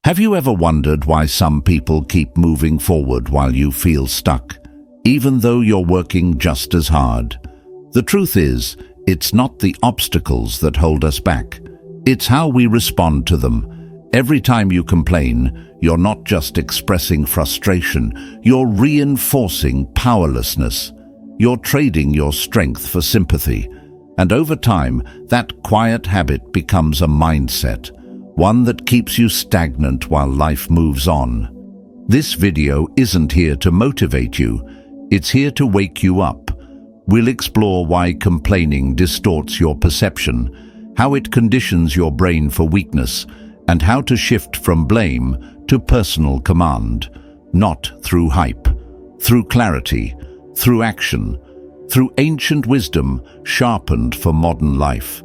Have you ever wondered why some people keep moving forward while you feel stuck, even though you're working just as hard? The truth is, it's not the obstacles that hold us back. It's how we respond to them. Every time you complain, you're not just expressing frustration, you're reinforcing powerlessness. You're trading your strength for sympathy. And over time, that quiet habit becomes a mindset, one that keeps you stagnant while life moves on. This video isn't here to motivate you, it's here to wake you up. We'll explore why complaining distorts your perception, how it conditions your brain for weakness, and how to shift from blame to personal command, not through hype, through clarity, through action, through ancient wisdom sharpened for modern life.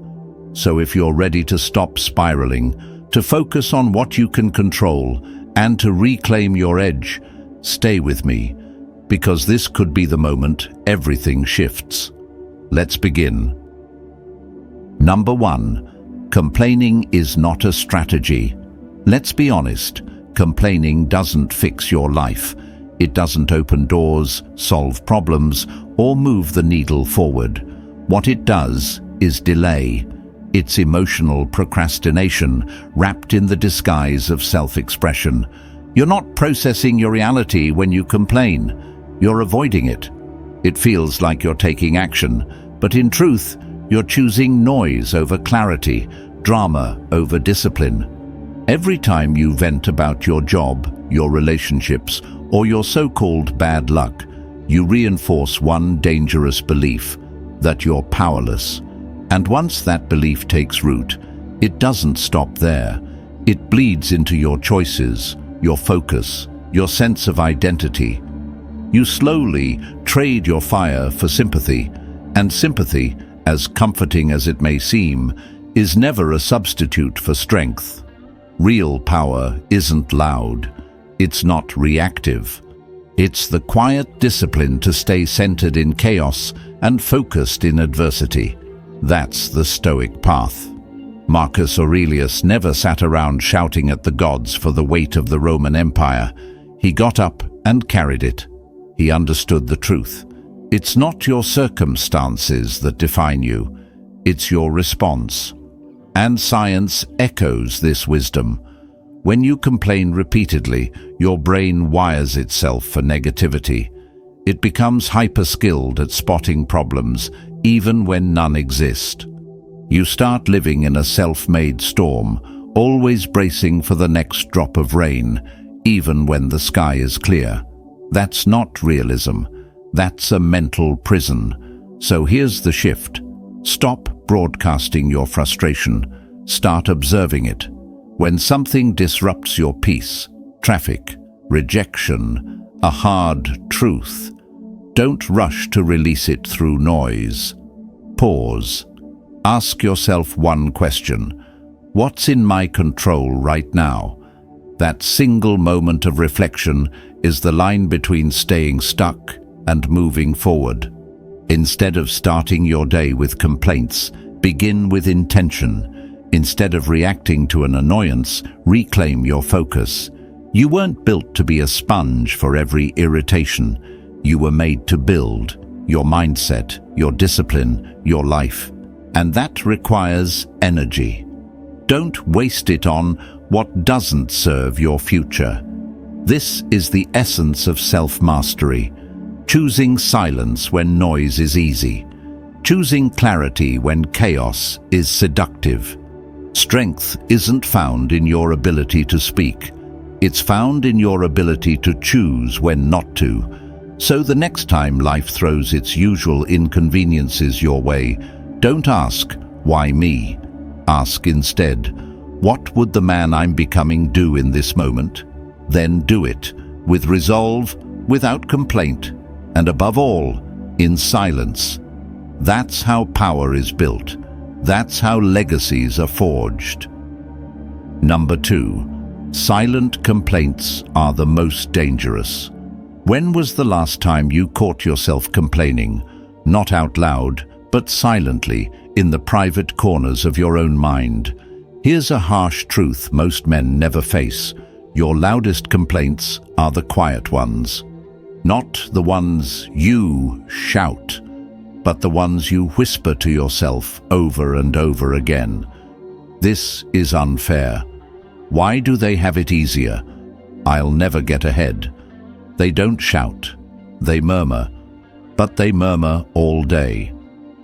So if you're ready to stop spiraling, to focus on what you can control, and to reclaim your edge, stay with me, because this could be the moment everything shifts. Let's begin. Number 1. Complaining is not a strategy. Let's be honest, complaining doesn't fix your life. It doesn't open doors, solve problems, or move the needle forward. What it does is delay. It's emotional procrastination wrapped in the disguise of self-expression. You're not processing your reality when you complain. You're avoiding it. It feels like you're taking action, but in truth, you're choosing noise over clarity, drama over discipline. Every time you vent about your job, your relationships, or your so-called bad luck, you reinforce one dangerous belief, that you're powerless. And once that belief takes root, it doesn't stop there. It bleeds into your choices, your focus, your sense of identity. You slowly trade your fire for sympathy, and sympathy, as comforting as it may seem, is never a substitute for strength. Real power isn't loud. It's not reactive. It's the quiet discipline to stay centered in chaos and focused in adversity. That's the Stoic path. Marcus Aurelius never sat around shouting at the gods for the weight of the Roman Empire. He got up and carried it. He understood the truth. It's not your circumstances that define you. It's your response. And science echoes this wisdom. When you complain repeatedly, your brain wires itself for negativity. It becomes hyper-skilled at spotting problems, even when none exist. You start living in a self-made storm, always bracing for the next drop of rain, even when the sky is clear. That's not realism. That's a mental prison. So here's the shift. Stop broadcasting your frustration. Start observing it. When something disrupts your peace, traffic, rejection, a hard truth, don't rush to release it through noise. Pause. Ask yourself one question. What's in my control right now? That single moment of reflection is the line between staying stuck and moving forward. Instead of starting your day with complaints, begin with intention. Instead of reacting to an annoyance, reclaim your focus. You weren't built to be a sponge for every irritation. You were made to build your mindset, your discipline, your life. And that requires energy. Don't waste it on what doesn't serve your future. This is the essence of self-mastery. Choosing silence when noise is easy. Choosing clarity when chaos is seductive. Strength isn't found in your ability to speak. It's found in your ability to choose when not to. So the next time life throws its usual inconveniences your way, don't ask, "Why me?" Ask instead, "What would the man I'm becoming do in this moment?" Then do it, with resolve, without complaint, and above all, in silence. That's how power is built. That's how legacies are forged. Number 2. Silent complaints are the most dangerous. When was the last time you caught yourself complaining, not out loud, but silently, in the private corners of your own mind? Here's a harsh truth most men never face. Your loudest complaints are the quiet ones. Not the ones you shout, but the ones you whisper to yourself over and over again. This is unfair. Why do they have it easier? I'll never get ahead. They don't shout. They murmur. But they murmur all day.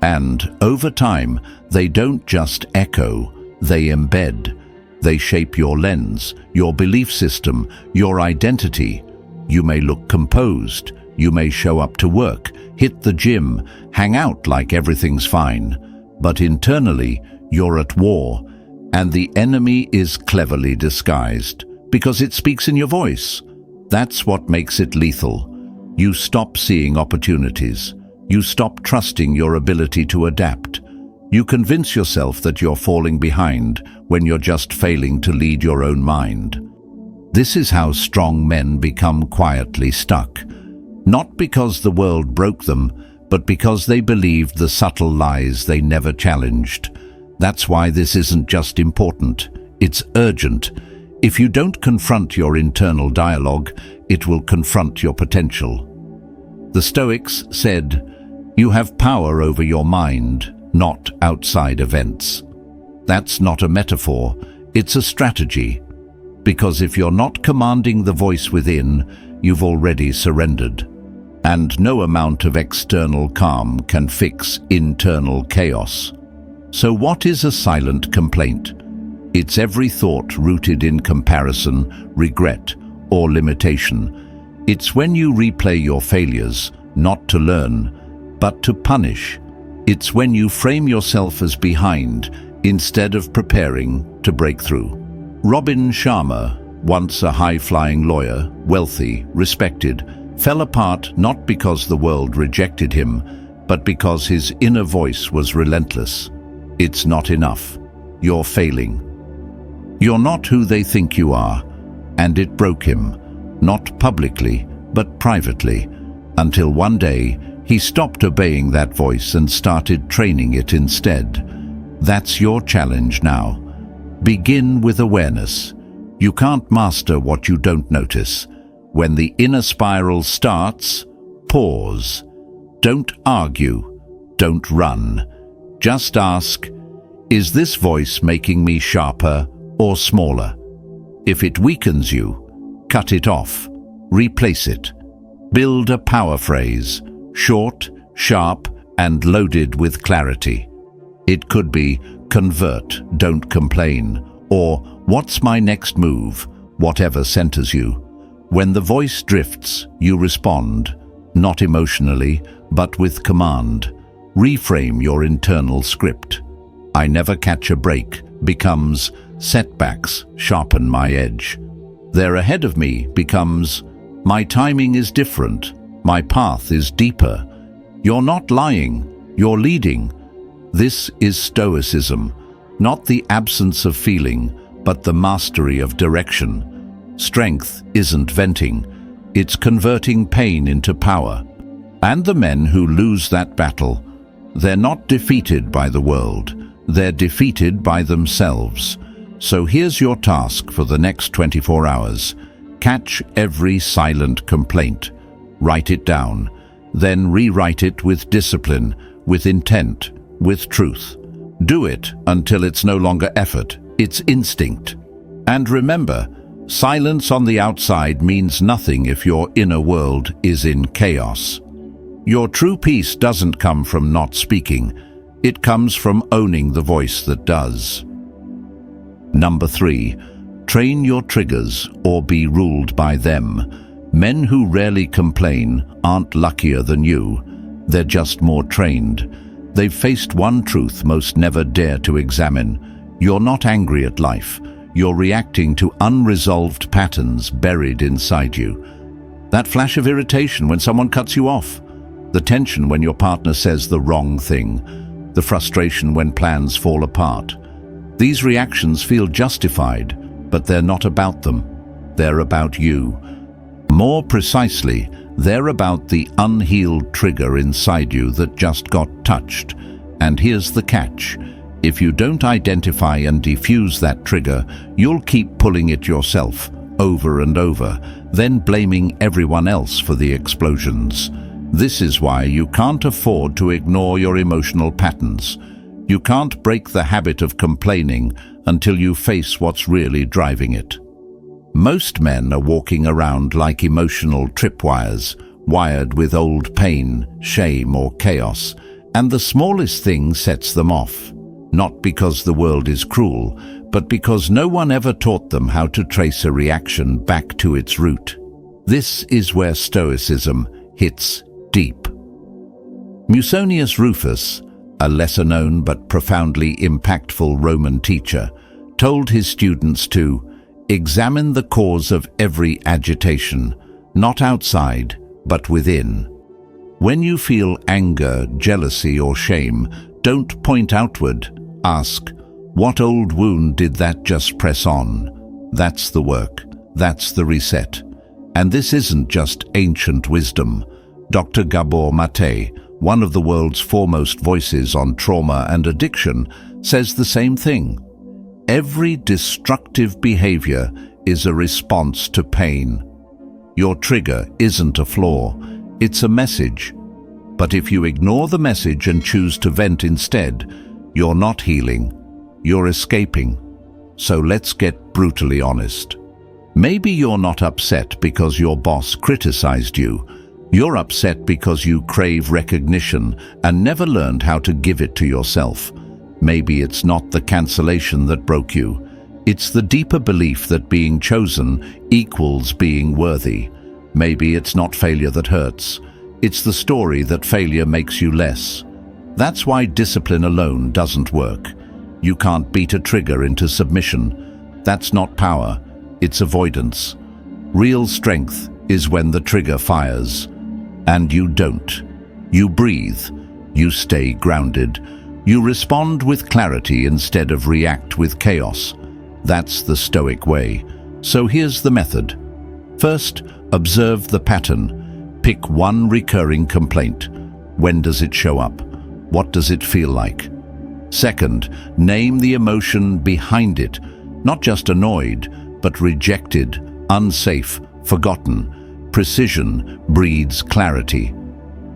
And over time, they don't just echo, they embed. They shape your lens, your belief system, your identity. You may look composed. You may show up to work, hit the gym, hang out like everything's fine. But internally, you're at war, and the enemy is cleverly disguised because it speaks in your voice. That's what makes it lethal. You stop seeing opportunities. You stop trusting your ability to adapt. You convince yourself that you're falling behind when you're just failing to lead your own mind. This is how strong men become quietly stuck. Not because the world broke them, but because they believed the subtle lies they never challenged. That's why this isn't just important, it's urgent. If you don't confront your internal dialogue, it will confront your potential. The Stoics said, "You have power over your mind, not outside events." That's not a metaphor, it's a strategy. Because if you're not commanding the voice within, you've already surrendered. And no amount of external calm can fix internal chaos. So what is a silent complaint? It's every thought rooted in comparison, regret, or limitation. It's when you replay your failures, not to learn, but to punish. It's when you frame yourself as behind instead of preparing to break through. Robin Sharma, once a high-flying lawyer, wealthy, respected, fell apart not because the world rejected him, but because his inner voice was relentless. It's not enough. You're failing. You're not who they think you are. And it broke him, not publicly, but privately, until one day he stopped obeying that voice and started training it instead. That's your challenge now. Begin with awareness. You can't master what you don't notice. When the inner spiral starts, pause. Don't argue. Don't run. Just ask, is this voice making me sharper or smaller? If it weakens you, cut it off. Replace it. Build a power phrase, short, sharp, and loaded with clarity. It could be, convert, don't complain, or what's my next move, whatever centers you. When the voice drifts, you respond, not emotionally, but with command. Reframe your internal script. I never catch a break becomes setbacks sharpen my edge. They're ahead of me becomes my timing is different, my path is deeper. You're not lying, you're leading. This is stoicism, not the absence of feeling, but the mastery of direction. Strength isn't venting, it's converting pain into power. And the men who lose that battle, they're not defeated by the world, they're defeated by themselves. So here's your task for the next 24 hours. Catch every silent complaint. Write it down. Then rewrite it with discipline, with intent, with truth. Do it until it's no longer effort, it's instinct. And remember, silence on the outside means nothing if your inner world is in chaos. Your true peace doesn't come from not speaking. It comes from owning the voice that does. Number 3, train your triggers or be ruled by them. Men who rarely complain aren't luckier than you. They're just more trained. They've faced one truth most never dare to examine. You're not angry at life. You're reacting to unresolved patterns buried inside you. That flash of irritation when someone cuts you off. The tension when your partner says the wrong thing. The frustration when plans fall apart. These reactions feel justified, but they're not about them. They're about you. More precisely, they're about the unhealed trigger inside you that just got touched. And here's the catch. If you don't identify and defuse that trigger, you'll keep pulling it yourself, over and over, then blaming everyone else for the explosions. This is why you can't afford to ignore your emotional patterns. You can't break the habit of complaining until you face what's really driving it. Most men are walking around like emotional tripwires, wired with old pain, shame, or chaos, and the smallest thing sets them off. Not because the world is cruel, but because no one ever taught them how to trace a reaction back to its root. This is where Stoicism hits deep. Musonius Rufus, a lesser-known but profoundly impactful Roman teacher, told his students to examine the cause of every agitation, not outside, but within. When you feel anger, jealousy, or shame, don't point outward. Ask, what old wound did that just press on? That's the work. That's the reset. And this isn't just ancient wisdom. Dr. Gabor Mate, one of the world's foremost voices on trauma and addiction, says the same thing. Every destructive behavior is a response to pain. Your trigger isn't a flaw, it's a message. But if you ignore the message and choose to vent instead, you're not healing, you're escaping. So let's get brutally honest. Maybe you're not upset because your boss criticized you. You're upset because you crave recognition and never learned how to give it to yourself. Maybe it's not the cancellation that broke you. It's the deeper belief that being chosen equals being worthy. Maybe it's not failure that hurts. It's the story that failure makes you less. That's why discipline alone doesn't work. You can't beat a trigger into submission. That's not power, it's avoidance. Real strength is when the trigger fires. And you don't. You breathe. You stay grounded. You respond with clarity instead of react with chaos. That's the Stoic way. So here's the method. First, observe the pattern. Pick one recurring complaint. When does it show up? What does it feel like? Second, name the emotion behind it. Not just annoyed, but rejected, unsafe, forgotten. Precision breeds clarity.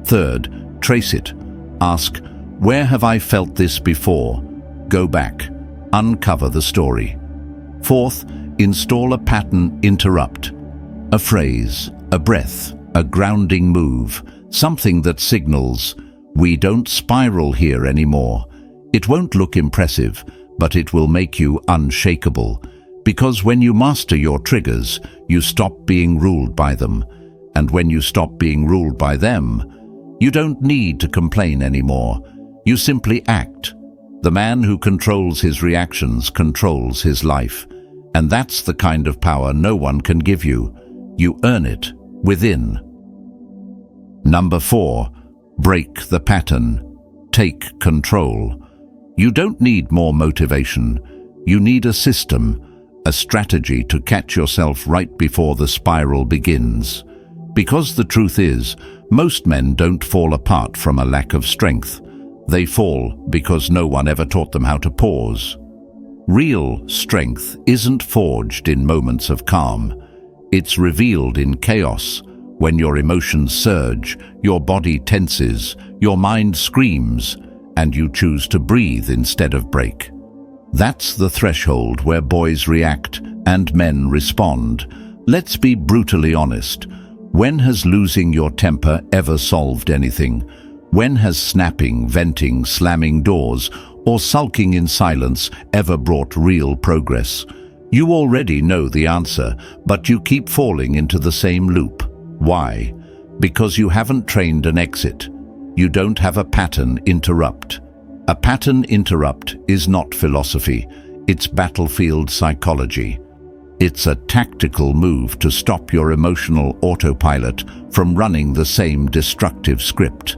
Third, trace it. Ask, where have I felt this before? Go back. Uncover the story. Fourth, install a pattern interrupt. A phrase, a breath, a grounding move, something that signals, we don't spiral here anymore. It won't look impressive, but it will make you unshakable. Because when you master your triggers, you stop being ruled by them. And when you stop being ruled by them, you don't need to complain anymore. You simply act. The man who controls his reactions controls his life. And that's the kind of power no one can give you. You earn it within. Number 4, break the pattern. Take control. You don't need more motivation. You need a system, a strategy to catch yourself right before the spiral begins. Because the truth is, most men don't fall apart from a lack of strength. They fall because no one ever taught them how to pause. Real strength isn't forged in moments of calm. It's revealed in chaos, when your emotions surge, your body tenses, your mind screams, and you choose to breathe instead of break. That's the threshold where boys react and men respond. Let's be brutally honest. When has losing your temper ever solved anything? When has snapping, venting, slamming doors, or sulking in silence ever brought real progress? You already know the answer, but you keep falling into the same loop. Why? Because you haven't trained an exit. You don't have a pattern interrupt. A pattern interrupt is not philosophy, it's battlefield psychology. It's a tactical move to stop your emotional autopilot from running the same destructive script.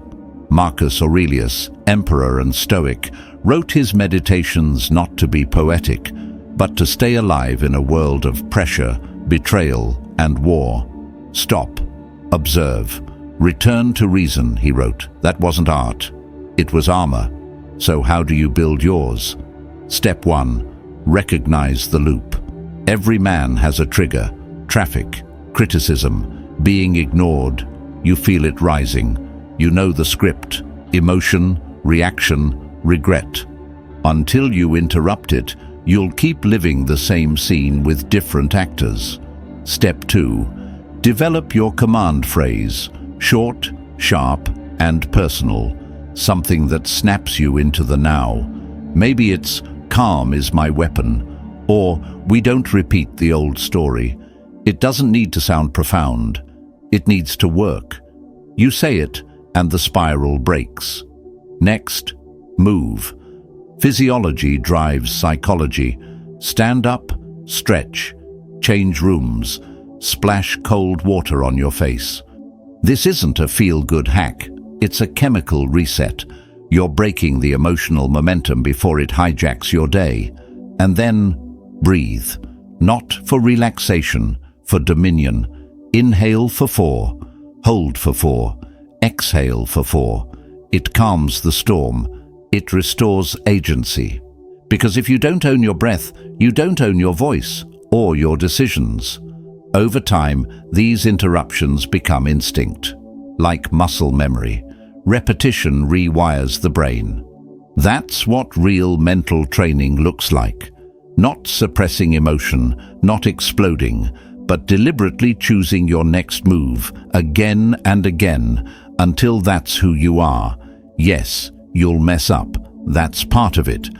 Marcus Aurelius, emperor and Stoic, wrote his meditations not to be poetic, but to stay alive in a world of pressure, betrayal, and war. Stop, observe, return to reason, he wrote. That wasn't art, it was armor. So how do you build yours? Step 1. Recognize the loop. Every man has a trigger: traffic, criticism, being ignored. You feel it rising. You know the script: emotion, reaction, regret. Until you interrupt it, you'll keep living the same scene with different actors. Step 2. Develop your command phrase: short, sharp, and personal. Something that snaps you into the now. Maybe it's "calm is my weapon," or "we don't repeat the old story." It doesn't need to sound profound. It needs to work. You say it, and the spiral breaks. Next, move. Physiology drives psychology. Stand up, stretch, change rooms, splash cold water on your face. This isn't a feel-good hack. It's a chemical reset. You're breaking the emotional momentum before it hijacks your day. And then, breathe. Not for relaxation, for dominion. Inhale for 4. Hold for 4. Exhale for 4. It calms the storm. It restores agency. Because if you don't own your breath, you don't own your voice or your decisions. Over time, these interruptions become instinct. Like muscle memory, repetition rewires the brain. That's what real mental training looks like. Not suppressing emotion, not exploding, but deliberately choosing your next move again and again until that's who you are. Yes, you'll mess up. That's part of it.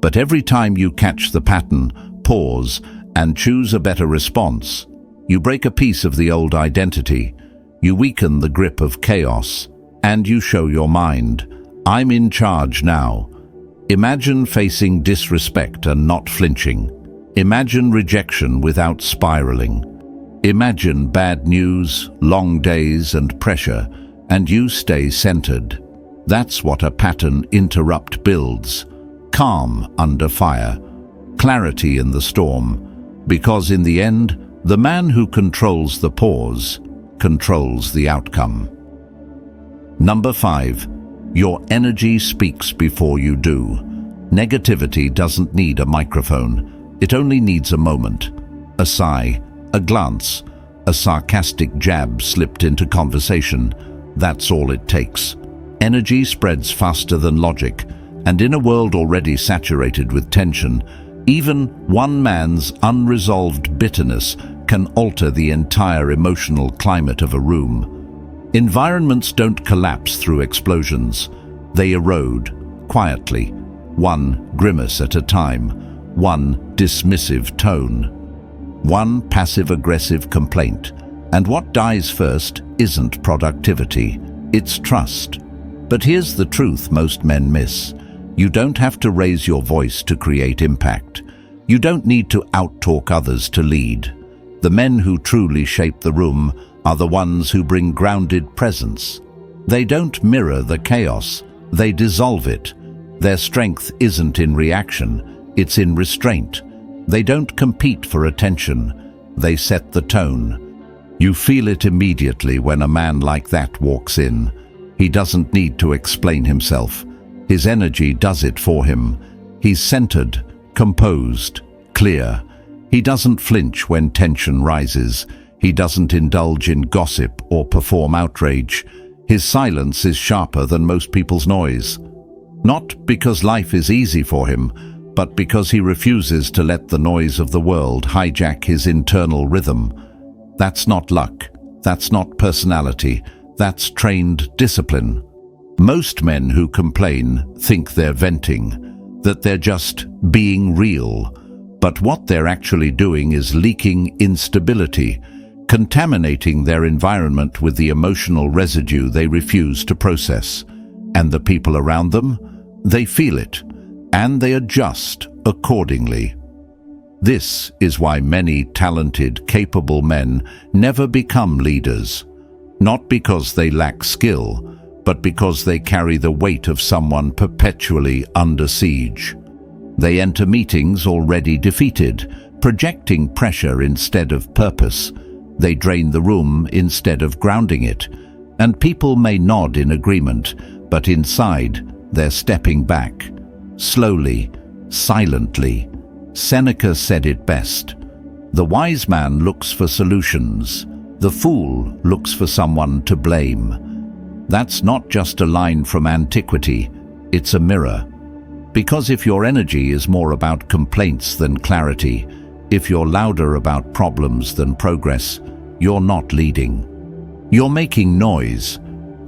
But every time you catch the pattern, pause, and choose a better response, you break a piece of the old identity. You weaken the grip of chaos, and you show your mind, "I'm in charge now." Imagine facing disrespect and not flinching. Imagine rejection without spiraling. Imagine bad news, long days, and pressure, and you stay centered. That's what a pattern interrupt builds. Calm under fire, clarity in the storm. Because in the end, the man who controls the pause controls the outcome. Number 5. Your energy speaks before you do. Negativity doesn't need a microphone. It only needs a moment. A sigh, a glance, a sarcastic jab slipped into conversation. That's all it takes. Energy spreads faster than logic, and in a world already saturated with tension, even one man's unresolved bitterness can alter the entire emotional climate of a room. Environments don't collapse through explosions. They erode, quietly, one grimace at a time, one dismissive tone, one passive-aggressive complaint. And what dies first isn't productivity, it's trust. But here's the truth most men miss. You don't have to raise your voice to create impact. You don't need to out-talk others to lead. The men who truly shape the room are the ones who bring grounded presence. They don't mirror the chaos, they dissolve it. Their strength isn't in reaction, it's in restraint. They don't compete for attention, they set the tone. You feel it immediately when a man like that walks in. He doesn't need to explain himself. His energy does it for him. He's centered, composed, clear. He doesn't flinch when tension rises. He doesn't indulge in gossip or perform outrage. His silence is sharper than most people's noise. Not because life is easy for him, but because he refuses to let the noise of the world hijack his internal rhythm. That's not luck. That's not personality. That's trained discipline. Most men who complain think they're venting, that they're just being real. But what they're actually doing is leaking instability, contaminating their environment with the emotional residue they refuse to process. And the people around them, they feel it, and they adjust accordingly. This is why many talented, capable men never become leaders. Not because they lack skill, but because they carry the weight of someone perpetually under siege. They enter meetings already defeated, projecting pressure instead of purpose. They drain the room instead of grounding it. And people may nod in agreement, but inside, they're stepping back. Slowly, silently. Seneca said it best. The wise man looks for solutions. The fool looks for someone to blame. That's not just a line from antiquity, it's a mirror. Because if your energy is more about complaints than clarity, if you're louder about problems than progress, you're not leading. You're making noise,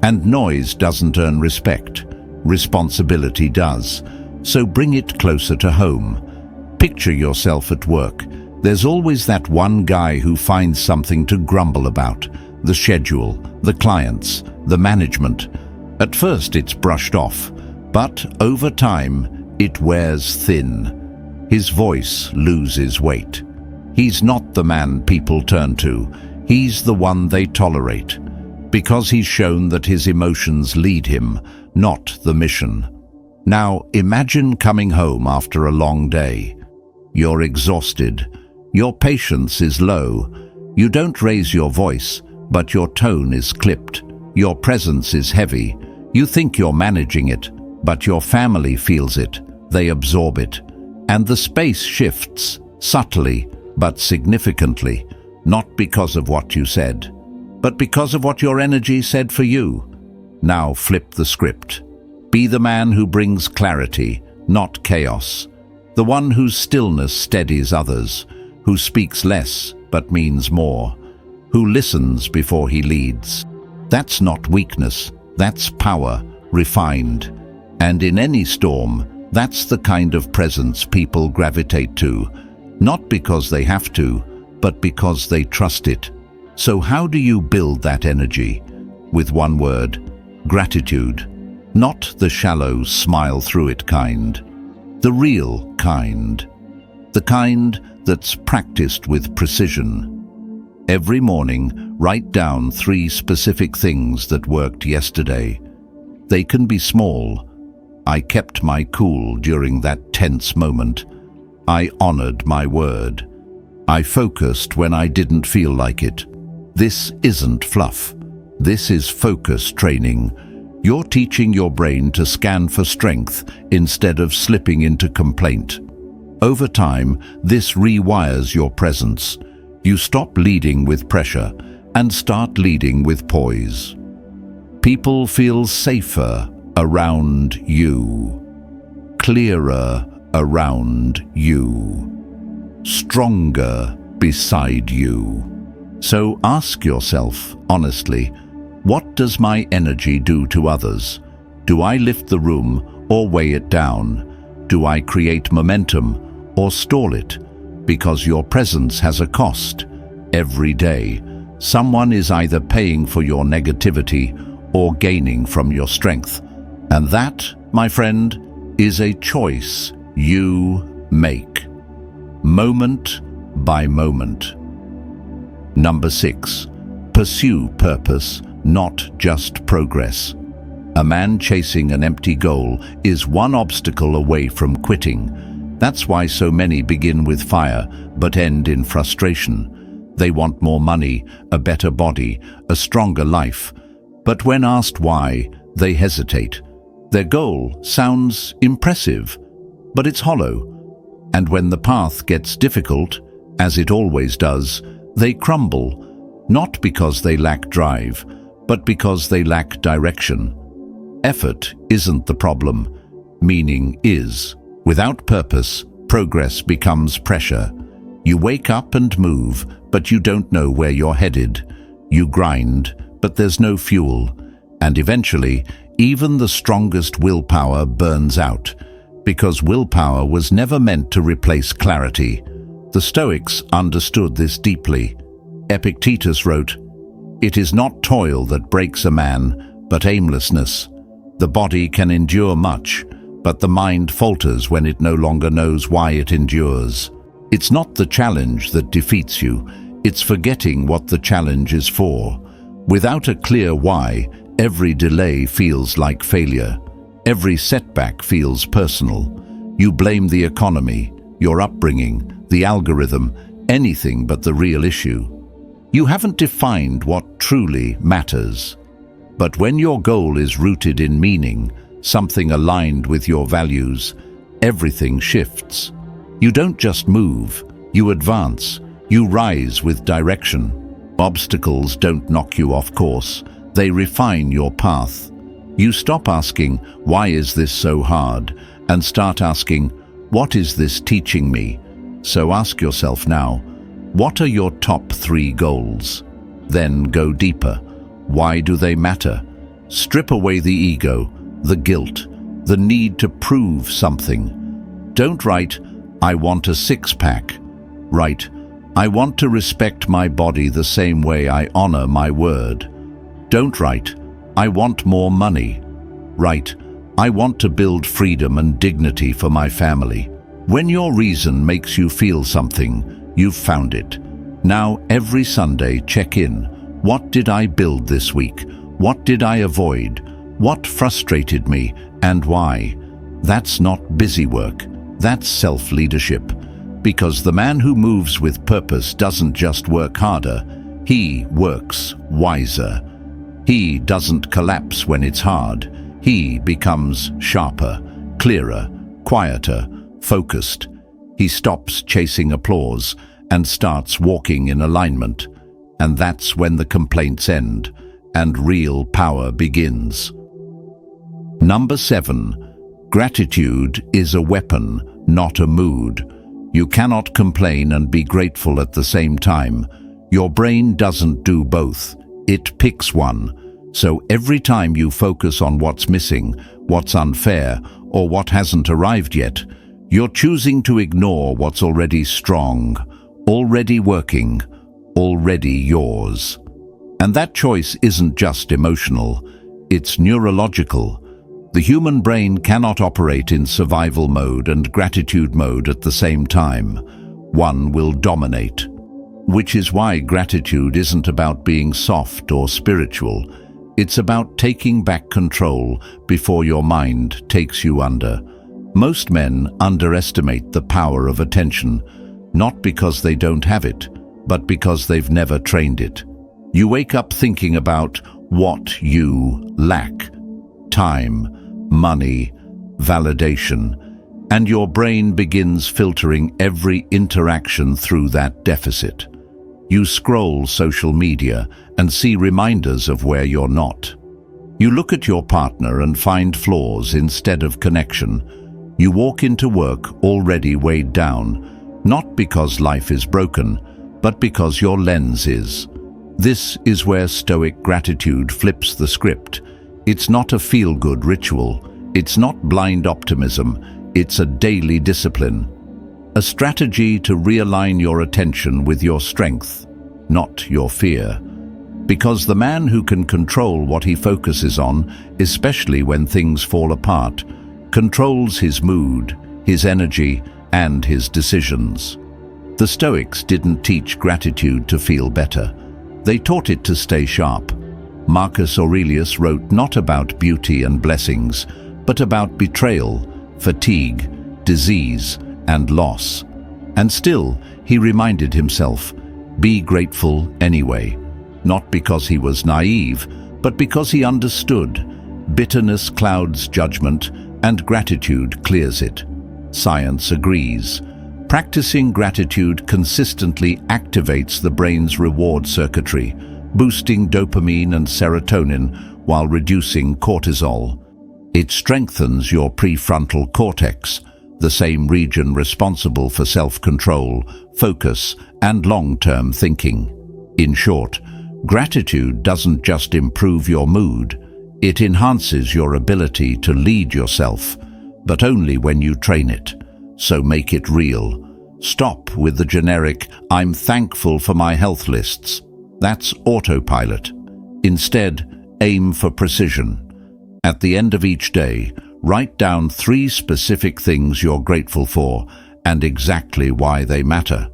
and noise doesn't earn respect. Responsibility does. So bring it closer to home. Picture yourself at work. There's always that one guy who finds something to grumble about. The schedule, the clients, the management. At first it's brushed off, but over time it wears thin. His voice loses weight. He's not the man people turn to. He's the one they tolerate. Because he's shown that his emotions lead him, not the mission. Now imagine coming home after a long day. You're exhausted. Your patience is low. You don't raise your voice, but your tone is clipped. Your presence is heavy. You think you're managing it, but your family feels it. They absorb it. And the space shifts, subtly but significantly, not because of what you said, but because of what your energy said for you. Now flip the script. Be the man who brings clarity, not chaos. The one whose stillness steadies others, who speaks less but means more, who listens before he leads. That's not weakness, that's power, refined. And in any storm, that's the kind of presence people gravitate to, not because they have to, but because they trust it. So how do you build that energy? With one word: gratitude. Not the shallow, smile-through-it kind. The real kind. The kind that's practiced with precision. Every morning, write down 3 specific things that worked yesterday. They can be small. I kept my cool during that tense moment. I honored my word. I focused when I didn't feel like it. This isn't fluff. This is focus training. You're teaching your brain to scan for strength instead of slipping into complaint. Over time, this rewires your presence. You stop leading with pressure and start leading with poise. People feel safer around you, clearer around you, stronger beside you. So ask yourself, honestly, what does my energy do to others? Do I lift the room or weigh it down? Do I create momentum or stall it? Because your presence has a cost. Every day, someone is either paying for your negativity or gaining from your strength. And that, my friend, is a choice you make, moment by moment. Number 6, pursue purpose, not just progress. A man chasing an empty goal is one obstacle away from quitting. That's why so many begin with fire but end in frustration. They want more money, a better body, a stronger life. But when asked why, they hesitate. Their goal sounds impressive, but it's hollow. And when the path gets difficult, as it always does, they crumble, not because they lack drive, but because they lack direction. Effort isn't the problem, meaning is. Without purpose, progress becomes pressure. You wake up and move, but you don't know where you're headed. You grind, but there's no fuel. And eventually, even the strongest willpower burns out, because willpower was never meant to replace clarity. The Stoics understood this deeply. Epictetus wrote, "It is not toil that breaks a man, but aimlessness. The body can endure much, but the mind falters when it no longer knows why it endures." It's not the challenge that defeats you, it's forgetting what the challenge is for. Without a clear why, every delay feels like failure. Every setback feels personal. You blame the economy, your upbringing, the algorithm, anything but the real issue. You haven't defined what truly matters. But when your goal is rooted in meaning, something aligned with your values, everything shifts. You don't just move, you advance, you rise with direction. Obstacles don't knock you off course, they refine your path. You stop asking, "Why is this so hard?" and start asking, "What is this teaching me?" So ask yourself now, what are your top 3 goals? Then go deeper. Why do they matter? Strip away the ego, the guilt, the need to prove something. Don't write, "I want a six-pack." Write, "I want to respect my body the same way I honor my word." Don't write, "I want more money." Write, "I want to build freedom and dignity for my family." When your reason makes you feel something, you've found it. Now, every Sunday, check in. What did I build this week? What did I avoid? What frustrated me, and why? That's not busy work. That's self-leadership. Because the man who moves with purpose doesn't just work harder, he works wiser. He doesn't collapse when it's hard. He becomes sharper, clearer, quieter, focused. He stops chasing applause and starts walking in alignment. And that's when the complaints end and real power begins. Number 7. Gratitude is a weapon, not a mood. You cannot complain and be grateful at the same time. Your brain doesn't do both. It picks one. So every time you focus on what's missing, what's unfair, or what hasn't arrived yet, you're choosing to ignore what's already strong, already working, already yours. And that choice isn't just emotional, it's neurological. The human brain cannot operate in survival mode and gratitude mode at the same time. One will dominate. Which is why gratitude isn't about being soft or spiritual. It's about taking back control before your mind takes you under. Most men underestimate the power of attention, not because they don't have it, but because they've never trained it. You wake up thinking about what you lack: time, money, validation, and your brain begins filtering every interaction through that deficit. You scroll social media and see reminders of where you're not. You look at your partner and find flaws instead of connection. You walk into work already weighed down, not because life is broken, but because your lens is. This is where Stoic gratitude flips the script. It's not a feel-good ritual. It's not blind optimism. It's a daily discipline. A strategy to realign your attention with your strength, not your fear. Because the man who can control what he focuses on, especially when things fall apart, controls his mood, his energy, and his decisions. The Stoics didn't teach gratitude to feel better. They taught it to stay sharp. Marcus Aurelius wrote not about beauty and blessings, but about betrayal, fatigue, disease, and loss. And still, he reminded himself, be grateful anyway. Not because he was naive, but because he understood. Bitterness clouds judgment, and gratitude clears it. Science agrees. Practicing gratitude consistently activates the brain's reward circuitry, boosting dopamine and serotonin while reducing cortisol. It strengthens your prefrontal cortex, the same region responsible for self-control, focus, and long-term thinking. In short, gratitude doesn't just improve your mood, it enhances your ability to lead yourself, but only when you train it. So make it real. Stop with the generic, "I'm thankful for my health" lists. That's autopilot. Instead, aim for precision. At the end of each day, write down 3 specific things you're grateful for and exactly why they matter.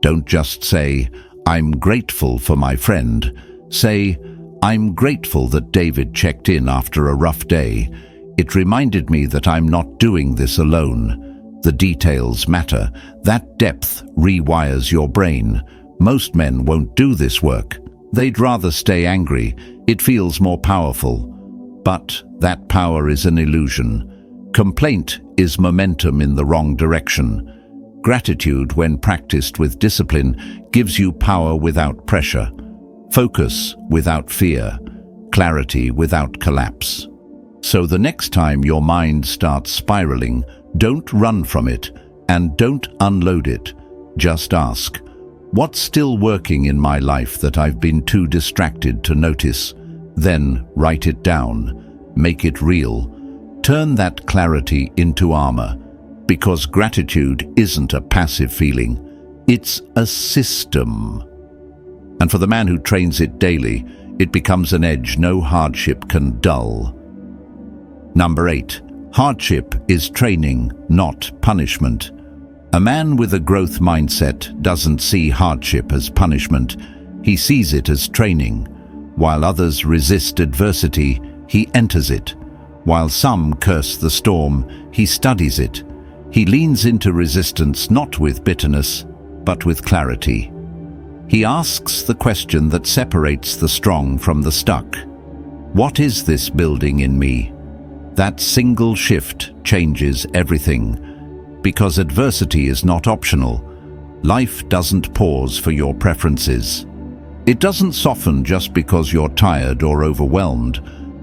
Don't just say, "I'm grateful for my friend." Say, "I'm grateful that David checked in after a rough day. It reminded me that I'm not doing this alone." The details matter. That depth rewires your brain. Most men won't do this work. They'd rather stay angry. It feels more powerful. But That power is an illusion. Complaint is momentum in the wrong direction. Gratitude, when practiced with discipline, gives you power without pressure, focus without fear, clarity without collapse. So the next time your mind starts spiraling, don't run from it and don't unload it. Just ask, what's still working in my life that I've been too distracted to notice? Then write it down, make it real. Turn that clarity into armor, because gratitude isn't a passive feeling, it's a system. And for the man who trains it daily, it becomes an edge no hardship can dull. Number 8. Hardship is training, not punishment. A man with a growth mindset doesn't see hardship as punishment. He sees it as training. While others resist adversity, he enters it. While some curse the storm, he studies it. He leans into resistance not with bitterness, but with clarity. He asks the question that separates the strong from the stuck. What is this building in me? That single shift changes everything. Because adversity is not optional. Life doesn't pause for your preferences. It doesn't soften just because you're tired or overwhelmed,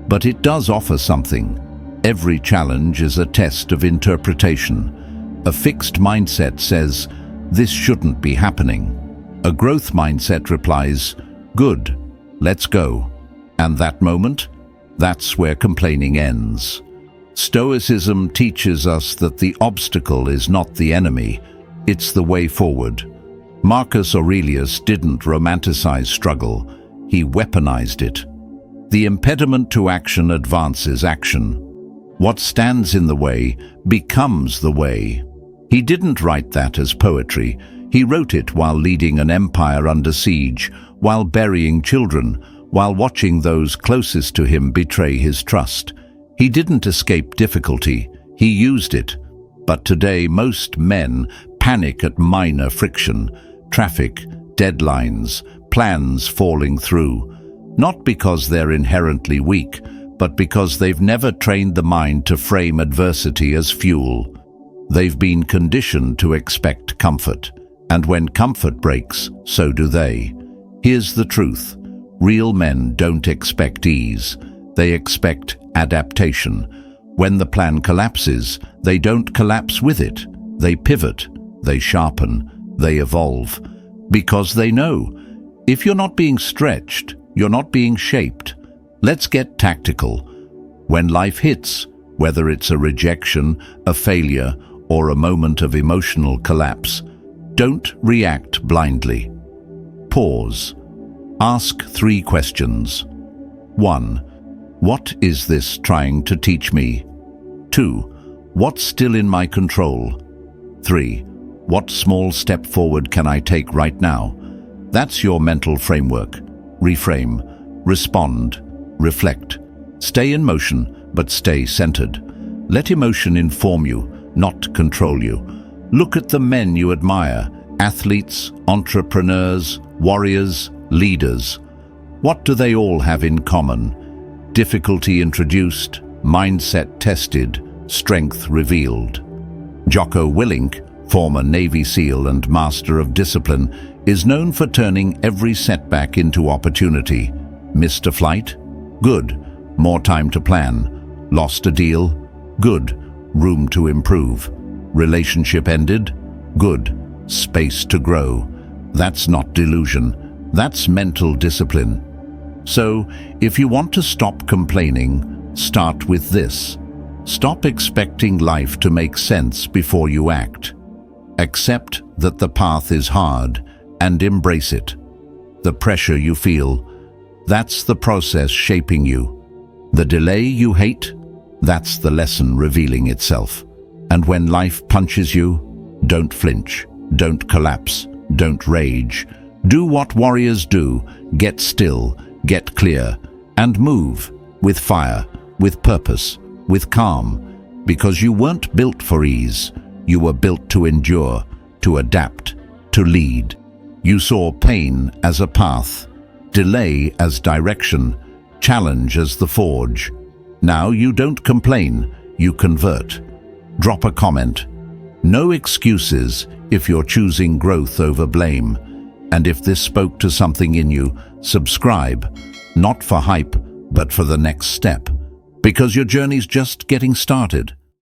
but it does offer something. Every challenge is a test of interpretation. A fixed mindset says, this shouldn't be happening. A growth mindset replies, good, let's go. And that moment, that's where complaining ends. Stoicism teaches us that the obstacle is not the enemy, it's the way forward. Marcus Aurelius didn't romanticize struggle, he weaponized it. The impediment to action advances action. What stands in the way becomes the way. He didn't write that as poetry. He wrote it while leading an empire under siege, while burying children, while watching those closest to him betray his trust. He didn't escape difficulty, he used it. But today most men panic at minor friction, traffic, deadlines, plans falling through. Not because they're inherently weak, but because they've never trained the mind to frame adversity as fuel. They've been conditioned to expect comfort, and when comfort breaks, so do they. Here's the truth. Real men don't expect ease. They expect adaptation. When the plan collapses, they don't collapse with it. They pivot, they sharpen, they evolve. Because they know, if you're not being stretched, you're not being shaped. Let's get tactical. When life hits, whether it's a rejection, a failure, or a moment of emotional collapse, don't react blindly. Pause. Ask 3 questions. 1. What is this trying to teach me? 2. What's still in my control? 3. What small step forward can I take right now? That's your mental framework. Reframe, respond, reflect. Stay in motion, but stay centered. Let emotion inform you, not control you. Look at the men you admire, athletes, entrepreneurs, warriors, leaders. What do they all have in common? Difficulty introduced, mindset tested, strength revealed. Jocko Willink, former Navy SEAL and master of discipline, is known for turning every setback into opportunity. Missed a flight? Good. More time to plan. Lost a deal? Good. Room to improve. Relationship ended? Good. Space to grow. That's not delusion. That's mental discipline. So, if you want to stop complaining, start with this. Stop expecting life to make sense before you act. Accept that the path is hard and embrace it. The pressure you feel, that's the process shaping you. The delay you hate, that's the lesson revealing itself. And when life punches you, don't flinch, don't collapse, don't rage. Do what warriors do, get still, get clear, and move with fire, with purpose, with calm, because you weren't built for ease. You were built to endure, to adapt, to lead. You saw pain as a path, delay as direction, challenge as the forge. Now you don't complain, you convert. Drop a comment. No excuses if you're choosing growth over blame. And if this spoke to something in you, subscribe, not for hype, but for the next step. Because your journey's just getting started.